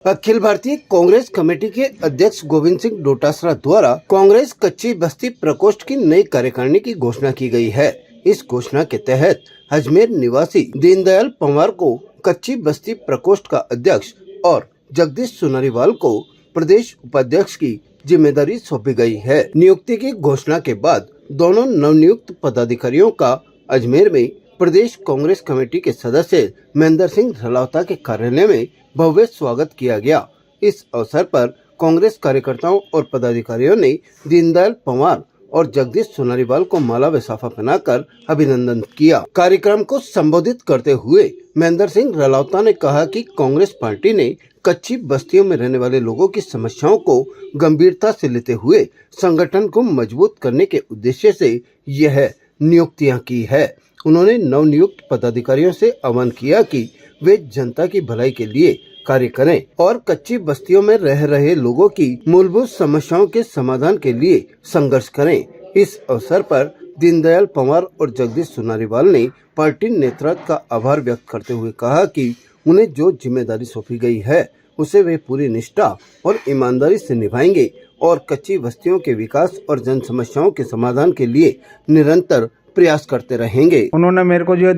Akhil Bharatiya Congress committee के अध्यक्ष गोविंद सिंह डोटासरा द्वारा कांग्रेस कच्ची बस्ती प्रकोष्ठ की नई कार्यकारिणी की घोषणा की गई है। इस घोषणा के तहत अजमेर निवासी दीनदयाल पंवार को कच्ची बस्ती प्रकोष्ठ का अध्यक्ष और जगदीश सोनारीवाल को प्रदेश उपाध्यक्ष की जिम्मेदारी सौंपी गई है। नियुक्ति की घोषणा के बाद दोनों नवनियुक्त पदाधिकारियों का अजमेर में प्रदेश कांग्रेस कमेटी के सदस्य महेंद्र सिंह रलावता के कार्यालय में भव्य स्वागत किया गया। इस अवसर पर कांग्रेस कार्यकर्ताओं और पदाधिकारियों ने दीनदयाल पंवार और जगदीश सोनारीवाल को माला व साफा पहनाकर अभिनंदन किया। कार्यक्रम को संबोधित करते हुए महेंद्र सिंह रलावता ने कहा कि कांग्रेस पार्टी ने कच्ची बस्तियों में रहने वाले लोगों की समस्याओं को गंभीरता से लेते हुए संगठन को मजबूत करने के उद्देश्य से यह नियुक्तियां की है। उन्होंने नवनियुक्त पदाधिकारियों से आह्वान किया कि वे जनता की भलाई के लिए कार्य करें और कच्ची बस्तियों में रह रहे लोगों की मूलभूत समस्याओं के समाधान के लिए संघर्ष करें। इस अवसर पर दीनदयाल पंवार और जगदीश सोनारीवाल ने पार्टी नेतृत्व का आभार व्यक्त करते हुए कहा कि उन्हें जो जिम्मेदारी सौंपी गई है उसे वे पूरी निष्ठा और ईमानदारी से निभाएंगे और कच्ची बस्तियों के विकास और जन समस्याओं के समाधान के लिए निरंतर प्रयास करते रहेंगे। उन्होंने मेरे को जो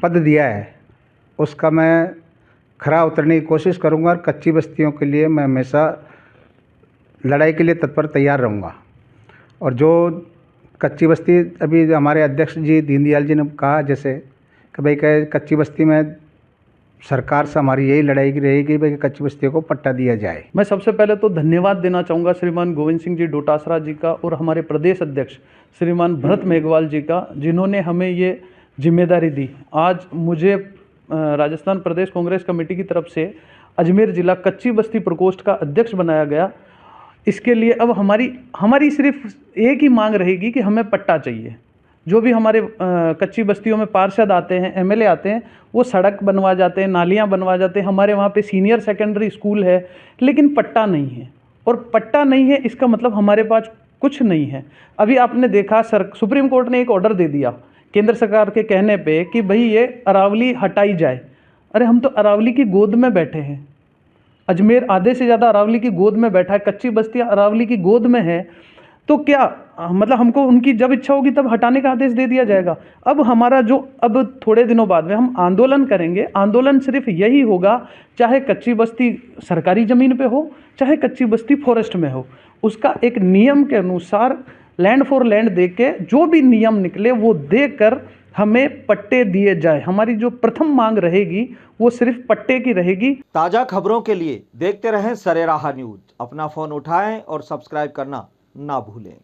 पद दिया है उसका मैं खरा उतरने की कोशिश करूंगा और कच्ची बस्तियों के लिए मैं हमेशा लड़ाई के लिए तत्पर तैयार रहूंगा। और जो कच्ची बस्ती अभी हमारे अध्यक्ष जी दीनदयाल जी ने कहा जैसे कि भाई कच्ची बस्ती में सरकार से हमारी यही लड़ाई की रहेगी भाई कच्ची बस्तियों को पट्टा दिया जाए। मैं सबसे पहले तो धन्यवाद देना चाहूँगा श्रीमान गोविंद सिंह जी डोटासरा जी का और हमारे प्रदेश अध्यक्ष श्रीमान भरत मेघवाल जी का, जिन्होंने हमें ये जिम्मेदारी दी। आज मुझे राजस्थान प्रदेश कांग्रेस कमेटी की तरफ से अजमेर जिला कच्ची बस्ती प्रकोष्ठ का अध्यक्ष बनाया गया। इसके लिए अब हमारी सिर्फ एक ही मांग रहेगी कि हमें पट्टा चाहिए। जो भी हमारे कच्ची बस्तियों में पार्षद आते हैं, एमएलए आते हैं, वो सड़क बनवा जाते हैं, नालियाँ बनवा जाते हैं। हमारे वहाँ पे सीनियर सेकेंडरी स्कूल है, लेकिन पट्टा नहीं है। और पट्टा नहीं है इसका मतलब हमारे पास कुछ नहीं है। अभी आपने देखा सुप्रीम कोर्ट ने एक ऑर्डर दे दिया केंद्र सरकार के कहने पे कि भाई ये अरावली हटाई जाए। अरे हम तो अरावली की गोद में बैठे हैं। अजमेर आधे से ज़्यादा अरावली की गोद में बैठा है, कच्ची बस्तियाँ अरावली की गोद में है। तो क्या मतलब हमको उनकी जब इच्छा होगी तब हटाने का आदेश दे दिया जाएगा। अब हमारा जो अब थोड़े दिनों बाद में हम आंदोलन करेंगे। आंदोलन सिर्फ यही होगा, चाहे कच्ची बस्ती सरकारी ज़मीन पे हो, चाहे कच्ची बस्ती फॉरेस्ट में हो, उसका एक नियम के अनुसार लैंड फॉर लैंड दे के जो भी नियम निकले वो देकर हमें पट्टे दिए जाए। हमारी जो प्रथम मांग रहेगी वो सिर्फ पट्टे की रहेगी। ताज़ा खबरों के लिए देखते रहें सरेराह न्यूज़। अपना फ़ोन उठाएं और सब्सक्राइब करना ना भूलें।